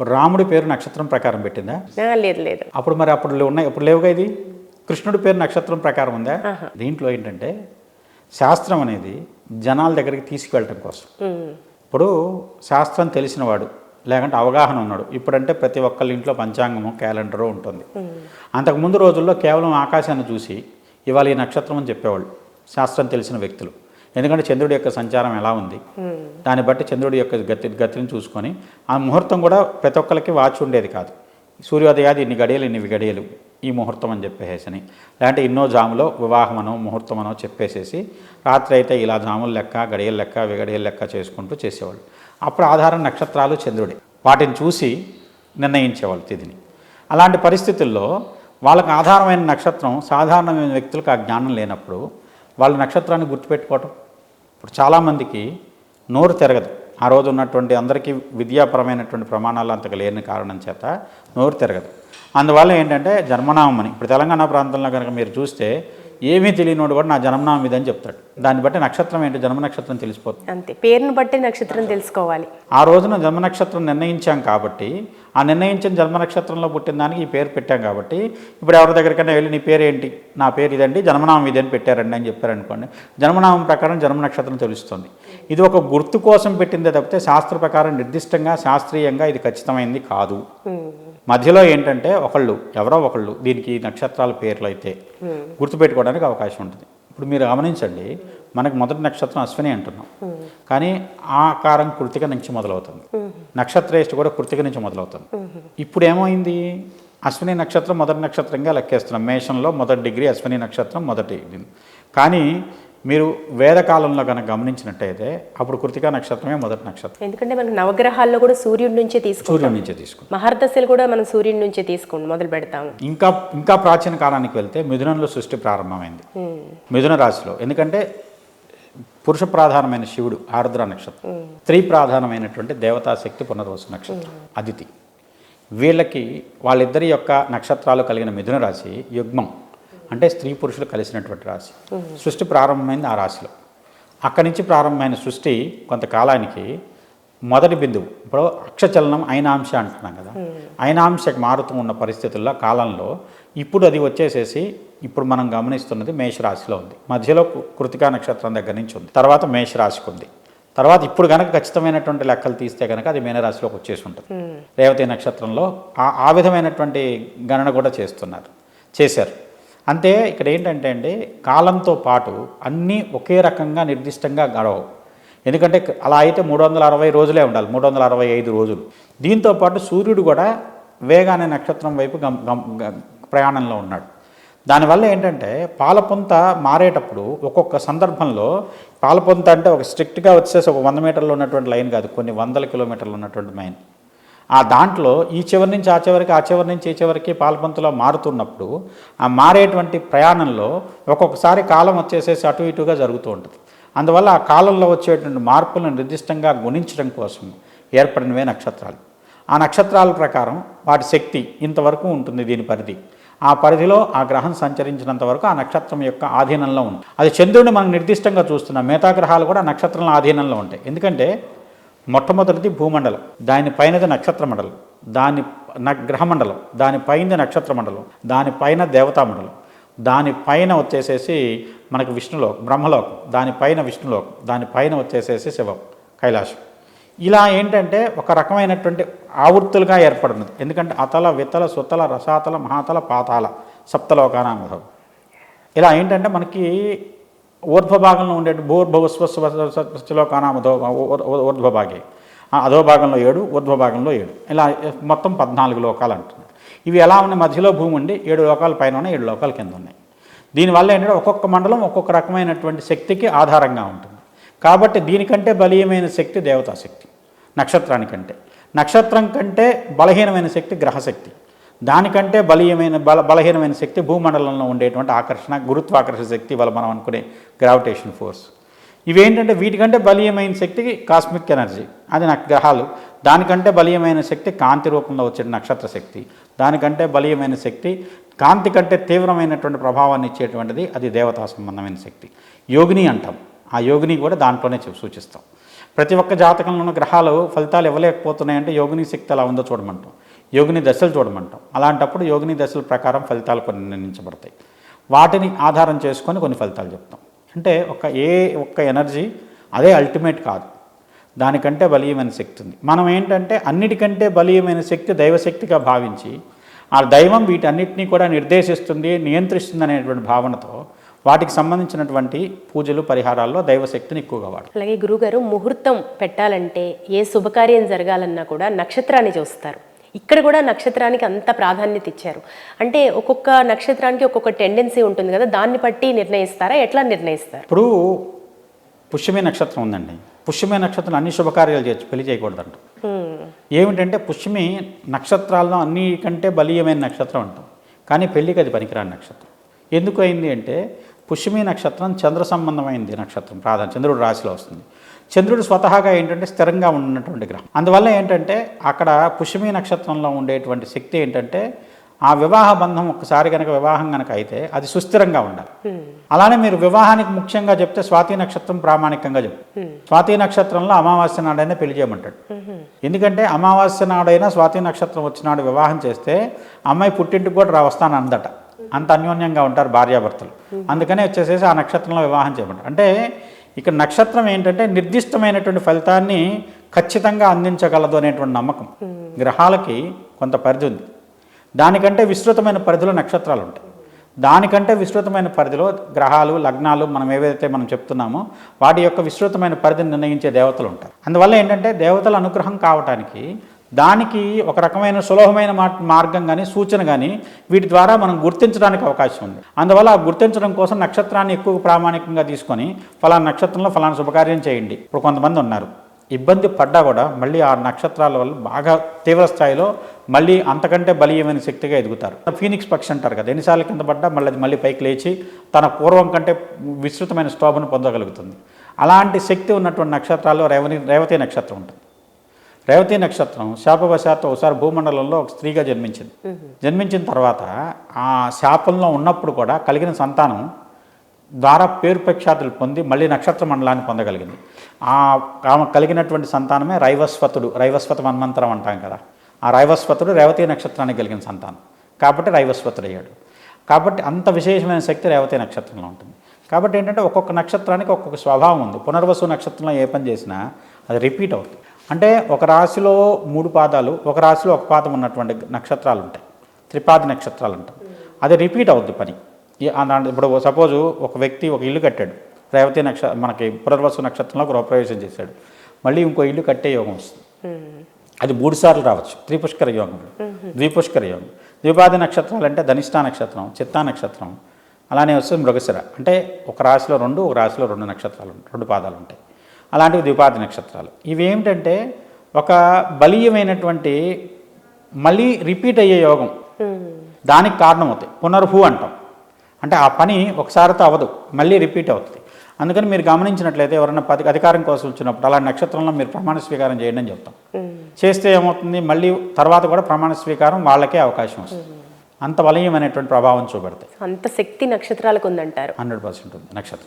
రాముడి పేరు నక్షత్రం ప్రకారం పెట్టిందా? లేదు లేదు. అప్పుడు ఉన్నాయి, ఇప్పుడు లేవుగా. ఇది కృష్ణుడి పేరు నక్షత్రం ప్రకారం ఉందా? దీంట్లో ఏంటంటే శాస్త్రం అనేది జనాల దగ్గరికి తీసుకువెళ్ళటం కోసం. ఇప్పుడు శాస్త్రం తెలిసినవాడు లేకంటే అవగాహన ఉన్నాడు. ఇప్పుడంటే ప్రతి ఒక్కళ్ళ ఇంట్లో పంచాంగము క్యాలెండరు ఉంటుంది. అంతకుముందు రోజుల్లో కేవలం ఆకాశాన్ని చూసి ఇవాళ ఈ నక్షత్రం అని చెప్పేవాళ్ళు శాస్త్రం తెలిసిన వ్యక్తులు. ఎందుకంటే చంద్రుడి యొక్క సంచారం ఎలా ఉంది, దాన్ని బట్టి చంద్రుడి యొక్క గతిని చూసుకొని ఆ ముహూర్తం కూడా ప్రతి ఒక్కరికి వాచి ఉండేది కాదు. సూర్యోదయాది ఇన్ని గడియలు ఈ ముహూర్తం అని చెప్పేసేసి, లేదంటే ఎన్నో జాములో వివాహమనో ముహూర్తమనో చెప్పేసేసి రాత్రి అయితే ఇలా జాములు లెక్క గడియల లెక్క విగడియల లెక్క చేసుకుంటూ చేసేవాళ్ళు. అప్పుడు ఆధారం నక్షత్రాలు చంద్రుడి, వాటిని చూసి నిర్ణయించేవాళ్ళు తిథిని. అలాంటి పరిస్థితుల్లో వాళ్ళకి ఆధారమైన నక్షత్రం సాధారణమైన వ్యక్తులకు ఆ జ్ఞానం లేనప్పుడు వాళ్ళ నక్షత్రాన్ని గుర్తుపెట్టుకోవటం. ఇప్పుడు చాలామందికి నోరు తిరగదు. ఆ రోజు ఉన్నటువంటి అందరికీ విద్యాపరమైనటువంటి ప్రమాణాలు అంతగా లేని కారణం చేత నోరు తిరగదు. అందువల్ల ఏంటంటే జన్మనామం అని, ఇప్పుడు తెలంగాణ ప్రాంతంలో కనుక మీరు చూస్తే ఏమీ తెలియనోడు కూడా నా జన్మనామం ఇదని చెప్తాడు. దాన్ని బట్టి నక్షత్రం ఏంటి, జన్మ నక్షత్రం తెలిసిపోతుంది. అంతే, పేరును బట్టి నక్షత్రం తెలుసుకోవాలి. ఆ రోజున జన్మ నక్షత్రం నిర్ణయించాం కాబట్టి, ఆ నిర్ణయించిన జన్మ నక్షత్రంలో పుట్టిన దానికి ఈ పేరు పెట్టాం కాబట్టి, ఇప్పుడు ఎవరి దగ్గరికైనా వెళ్ళి నీ పేరు ఏంటి, నా పేరు ఇదండి, జన్మనామం ఇదని పెట్టారండి అని చెప్పారనుకోండి, జన్మనామం ప్రకారం జన్మ నక్షత్రం తెలుస్తుంది. ఇది ఒక గుర్తు కోసం పెట్టిందే తప్పితే శాస్త్ర ప్రకారం నిర్దిష్టంగా శాస్త్రీయంగా ఇది ఖచ్చితమైంది కాదు. మధ్యలో ఏంటంటే ఎవరో ఒకళ్ళు దీనికి నక్షత్రాల పేర్లు అయితే గుర్తుపెట్టుకోవడానికి అవకాశం ఉంటుంది. ఇప్పుడు మీరు గమనించండి, మనకు మొదటి నక్షత్రం అశ్విని అంటున్నాం, కానీ ఆకారం కృతిక నుంచి మొదలవుతుంది. నక్షత్రేష్టి కూడా కృతిక నుంచి మొదలవుతుంది. ఇప్పుడు ఏమైంది, అశ్విని నక్షత్రం మొదటి నక్షత్రంగా లెక్కేస్తున్నాం. మేషంలో మొదటి డిగ్రీ అశ్విని నక్షత్రం మొదటి. కానీ మీరు వేదకాలంలో కనుక గమనించినట్టయితే అప్పుడు కృతికా నక్షత్రమే మొదటి నక్షత్రం. ఎందుకంటే మనకు నవగ్రహాల్లో కూడా సూర్యుడి నుంచే తీసుకుంటాం. మహర్దశలు కూడా మనం సూర్యుడి నుంచే తీసుకుని మొదలు పెడతాము. ఇంకా ప్రాచీన కాలానికి వెళ్తే మిథునంలో సృష్టి ప్రారంభమైంది, మిథున రాశిలో. ఎందుకంటే పురుష ప్రాధానమైన శివుడు ఆరుద్ర నక్షత్రం, స్త్రీ ప్రాధానమైనటువంటి దేవతాశక్తి పునర్వసు నక్షత్రం అదితి. వీళ్ళకి వాళ్ళిద్దరి యొక్క నక్షత్రాలు కలిగిన మిథున రాశి యుగ్మం, అంటే స్త్రీ పురుషులు కలిసినటువంటి రాశి. సృష్టి ప్రారంభమైంది ఆ రాశిలో. అక్కడి నుంచి ప్రారంభమైన సృష్టి కొంతకాలానికి మొదటి బిందువు, ఇప్పుడు అక్షచలనం అయినాంశ అంటున్నాం కదా, అయినాంశకు మారుతూ ఉన్న పరిస్థితుల్లో కాలంలో ఇప్పుడు అది వచ్చేసేసి ఇప్పుడు మనం గమనిస్తున్నది మేషరాశిలో ఉంది. మధ్యలో కృతికా నక్షత్రం దగ్గర నుంచి ఉంది, తర్వాత మేషరాశికి ఉంది. తర్వాత ఇప్పుడు కనుక ఖచ్చితమైనటువంటి లెక్కలు తీస్తే కనుక అది మీనరాశిలోకి వచ్చేసి ఉంటుంది. రేవతి నక్షత్రంలో ఆ విధమైనటువంటి గణన కూడా చేశారు. అంతే. ఇక్కడ ఏంటంటే అండి, కాలంతో పాటు అన్నీ ఒకే రకంగా నిర్దిష్టంగా గడవవు. ఎందుకంటే అలా అయితే 360 రోజులే ఉండాలి, 365 రోజులు. దీంతో పాటు సూర్యుడు కూడా వేగానే నక్షత్రం వైపు ప్రయాణంలో ఉన్నాడు. దానివల్ల ఏంటంటే పాలపుంత మారేటప్పుడు ఒక్కొక్క సందర్భంలో పాలపుంత అంటే ఒక స్ట్రిక్ట్గా వచ్చేసి ఒక 100 మీటర్లు ఉన్నటువంటి లైన్ కాదు, కొన్ని వందల కిలోమీటర్లు ఉన్నటువంటి లైన్. ఆ దాంట్లో ఈ చివరి నుంచి ఆ చివరికి, ఆ చివరి నుంచి ఈ చివరికి పాలపంతులో మారుతున్నప్పుడు ఆ మారేటువంటి ప్రయాణంలో ఒక్కొక్కసారి కాలం వచ్చేసేసి అటు ఇటుగా జరుగుతూ ఉంటుంది. అందువల్ల ఆ కాలంలో వచ్చేటువంటి మార్పులను నిర్దిష్టంగా గుణించడం కోసం ఏర్పడినవే నక్షత్రాలు. ఆ నక్షత్రాల ప్రకారం వాటి శక్తి ఇంతవరకు ఉంటుంది, దీని పరిధి. ఆ పరిధిలో ఆ గ్రహం సంచరించినంత వరకు ఆ నక్షత్రం యొక్క ఆధీనంలో ఉంది. అది చంద్రుడిని మనం నిర్దిష్టంగా చూస్తున్నాం. మిగతా గ్రహాలు కూడా నక్షత్రంలో ఆధీనంలో ఉంటాయి. ఎందుకంటే మొట్టమొదటిది భూమండలం, దానిపైనది నక్షత్ర మండలం, దాని గ్రహమండలం, దానిపైన నక్షత్ర మండలం, దానిపైన దేవతా మండలం, దానిపైన వచ్చేసేసి మనకు విష్ణులోకం, బ్రహ్మలోకం, దానిపైన విష్ణులోకం, దానిపైన వచ్చేసేసి శివం, కైలాసం. ఇలా ఏంటంటే ఒక రకమైనటువంటి ఆవృత్తులుగా ఏర్పడినది. ఎందుకంటే అతల వితల సుతల రసాతల మహాతల పాతాల సప్తలోకానామధం. ఇలా ఏంటంటే మనకి ఊర్ధ్వభాగంలో ఉండే భూర్భవస్వస్వలోకానామధో ఊర్ధ్వభాగే, అధోభాగంలో 7, ఊర్ధ్వభాగంలో 7, ఇలా మొత్తం 14 లోకాలు అంటున్నారు. ఇవి ఎలా ఉన్నాయి, మధ్యలో భూమి ఉండి 7 లోకాల పైన ఉన్నాయి, 7 లోకాల కింద ఉన్నాయి. దీనివల్ల ఏంటంటే ఒక్కొక్క మండలం ఒక్కొక్క రకమైనటువంటి శక్తికి ఆధారంగా ఉంటుంది. కాబట్టి దీనికంటే బలీయమైన శక్తి దేవతాశక్తి నక్షత్రానికంటే. నక్షత్రం కంటే బలహీనమైన శక్తి గ్రహశక్తి. దానికంటే బలహీనమైన శక్తి భూమండలంలో ఉండేటువంటి ఆకర్షణ, గురుత్వాకర్షణ శక్తి వల్ల మనం అనుకునే గ్రావిటేషన్ ఫోర్స్. ఇవేంటంటే వీటికంటే బలీయమైన శక్తికి కాస్మిక్ ఎనర్జీ, అది గ్రహాలు. దానికంటే బలీయమైన శక్తి కాంతి రూపంలో వచ్చే నక్షత్ర శక్తి. దానికంటే బలీయమైన శక్తి కాంతి కంటే తీవ్రమైనటువంటి ప్రభావాన్ని ఇచ్చేటువంటిది, అది దేవతా సంబంధమైన శక్తి, యోగిని అంటాం. ఆ యోగిని కూడా దాంట్లోనే సూచిస్తాం. ప్రతి ఒక్క జాతకంలోనూ గ్రహాలు ఫలితాలు ఇవ్వలేకపోతున్నాయంటే యోగిని శక్తి ఎలా ఉందో చూడమంటాం, యోగిని దశలు చూడమంటాం. అలాంటప్పుడు యోగిని దశల ప్రకారం ఫలితాలు కొన్ని నిర్ణయించబడతాయి. వాటిని ఆధారం చేసుకొని కొన్ని ఫలితాలు చెప్తాం. అంటే ఒక్క ఎనర్జీ అదే అల్టిమేట్ కాదు, దానికంటే బలీయమైన శక్తి ఉంది. మనం ఏంటంటే అన్నిటికంటే బలీయమైన శక్తి దైవశక్తిగా భావించి ఆ దైవం వీటన్నిటినీ కూడా నిర్దేశిస్తుంది, నియంత్రిస్తుంది అనేటువంటి భావనతో వాటికి సంబంధించినటువంటి పూజలు పరిహారాల్లో దైవశక్తిని ఎక్కువగా వాడు. అలాగే గురుగారు, ముహూర్తం పెట్టాలంటే ఏ శుభకార్యం జరగాలన్నా కూడా నక్షత్రాన్ని చూస్తారు. ఇక్కడ కూడా నక్షత్రానికి అంత ప్రాధాన్యత ఇచ్చారు. అంటే ఒక్కొక్క నక్షత్రానికి ఒక్కొక్క టెండెన్సీ ఉంటుంది కదా, దాన్ని బట్టి నిర్ణయిస్తారా, ఎట్లా నిర్ణయిస్తారు? ఇప్పుడు పుష్యమి నక్షత్రం ఉందండి. పుష్యమి నక్షత్రం అన్ని శుభకార్యాలు చేయొచ్చు, పెళ్లి చేయకూడదంట. ఏమిటంటే పుష్యమి నక్షత్రాల్లో అన్నికంటే బలీయమైన నక్షత్రం అంటాం, కానీ పెళ్లికి అది పనికిరాని నక్షత్రం. ఎందుకు అయింది అంటే పుష్యమి నక్షత్రం చంద్ర సంబంధమైంది నక్షత్రం, చంద్రుడు రాశిలో వస్తుంది. చంద్రుడు స్వతహాగా ఏంటంటే స్థిరంగా ఉన్నటువంటి గ్రహం. అందువల్ల ఏంటంటే అక్కడ పుష్యమి నక్షత్రంలో ఉండేటువంటి శక్తి ఏంటంటే ఆ వివాహ బంధం ఒక్కసారి కనుక వివాహం కనుక అయితే అది సుస్థిరంగా ఉండాలి. అలానే మీరు వివాహానికి ముఖ్యంగా చెప్తే స్వాతి నక్షత్రం ప్రామాణికంగా చెప్తారు. స్వాతి నక్షత్రంలో అమావాస్య నాడైనా పెళ్లి చేయమంటాడు. ఎందుకంటే అమావాస్య నాడైనా స్వాతి నక్షత్రం వచ్చినాడు వివాహం చేస్తే అమ్మాయి పుట్టింటికి కూడా వస్తాను అందట, అంత అన్యోన్యంగా ఉంటారు భార్యాభర్తలు. అందుకనే వచ్చేసేసి ఆ నక్షత్రంలో వివాహం చేయమంటారు. అంటే ఇక్కడ నక్షత్రం ఏంటంటే నిర్దిష్టమైనటువంటి ఫలితాన్ని ఖచ్చితంగా అందించగలదు అనేటువంటి నమ్మకం. గ్రహాలకి కొంత పరిధి ఉంది, దానికంటే విస్తృతమైన పరిధిలో నక్షత్రాలు ఉంటాయి. దానికంటే విస్తృతమైన పరిధిలో గ్రహాలు, లగ్నాలు మనం ఏవైతే మనం చెప్తున్నామో వాటి యొక్క విస్తృతమైన పరిధిని నిర్ణయించే దేవతలు ఉంటారు. అందువల్ల ఏంటంటే దేవతల అనుగ్రహం కావటానికి దానికి ఒక రకమైన సులభమైన మార్గం కానీ సూచన కానీ వీటి ద్వారా మనం గుర్తించడానికి అవకాశం ఉంది. అందువల్ల ఆ గుర్తించడం కోసం నక్షత్రాన్ని ఎక్కువ ప్రామాణికంగా తీసుకొని ఫలానా నక్షత్రంలో ఫలానా శుభకార్యం చేయండి. ఇప్పుడు కొంతమంది ఉన్నారు ఇబ్బంది పడ్డా కూడా మళ్ళీ ఆ నక్షత్రాల వల్ల బాగా తీవ్ర స్థాయిలో మళ్ళీ అంతకంటే బలీయమైన శక్తిగా ఎదుగుతారు. ఫీనిక్స్ పక్షి అంటారు కదా, ఎన్నిసార్లు కింద పడ్డా మళ్ళీ పైకి లేచి తన పూర్వం కంటే విస్తృతమైన శోభను పొందగలుగుతుంది. అలాంటి శక్తి ఉన్నటువంటి నక్షత్రాల్లో రేవతి నక్షత్రం ఉంటుంది. రేవతి నక్షత్రం శాపవశాత్తు ఒకసారి భూమండలంలో ఒక స్త్రీగా జన్మించింది. జన్మించిన తర్వాత ఆ శాపంలో ఉన్నప్పుడు కూడా కలిగిన సంతానం ద్వారా పేరు ప్రఖ్యాతులు పొంది మళ్ళీ నక్షత్ర మండలాన్ని పొందగలిగింది. ఆమె కలిగినటువంటి సంతానమే రైవస్వత మన్వంతరం అంటాం కదా, ఆ రైవస్వతుడు రేవతి నక్షత్రానికి కలిగిన సంతానం కాబట్టి రైవస్వతుడు అయ్యాడు. కాబట్టి అంత విశేషమైన శక్తి రేవతి నక్షత్రంలో ఉంటుంది. కాబట్టి ఏంటంటే ఒక్కొక్క నక్షత్రానికి ఒక్కొక్క స్వభావం ఉంది. పునర్వసు నక్షత్రంలో ఏ పని చేసినా అది రిపీట్ అవుతుంది. అంటే ఒక రాశిలో 3 పాదాలు, ఒక రాశిలో 1 పాదం ఉన్నటువంటి నక్షత్రాలు ఉంటాయి, త్రిపాది నక్షత్రాలు ఉంటాయి. అది రిపీట్ అవుద్ది పని. ఇప్పుడు సపోజు ఒక వ్యక్తి ఒక ఇల్లు కట్టాడు, రేవతి మనకి పునర్వసు నక్షత్రంలో గృహప్రవేశం చేశాడు, మళ్ళీ ఇంకో ఇల్లు కట్టే యోగం వస్తుంది. అది 3 సార్లు రావచ్చు. త్రిపుష్కర యోగం, ద్విపుష్కర యోగం. ద్విపాది నక్షత్రాలు అంటే ధనిష్టా నక్షత్రం, చిత్తా నక్షత్రం, అలానే వస్తుంది మృగశిర. అంటే ఒక రాశిలో 2, ఒక రాశిలో 2 నక్షత్రాలు, 2 పాదాలు ఉంటాయి. అలాంటివి ద్విపాది నక్షత్రాలు. ఇవి ఏమిటంటే ఒక బలీయమైనటువంటి మళ్ళీ రిపీట్ అయ్యే యోగం, దానికి కారణమవుతాయి. పునర్భూ అంటాం. అంటే ఆ పని ఒకసారితో అవ్వదు, మళ్ళీ రిపీట్ అవుతుంది. అందుకని మీరు గమనించినట్లయితే ఎవరైనా అధికారం కోసం వచ్చినప్పుడు అలాంటి నక్షత్రంలో మీరు ప్రమాణ స్వీకారం చేయండి అని చెప్తాం. చేస్తే ఏమవుతుంది, మళ్ళీ తర్వాత కూడా ప్రమాణ స్వీకారం వాళ్ళకే అవకాశం వస్తుంది. అంత బలీయమైనటువంటి ప్రభావం చూపెడతాయి. అంత శక్తి నక్షత్రాలకు ఉందంటారు. 100% ఉంది నక్షత్రాలు.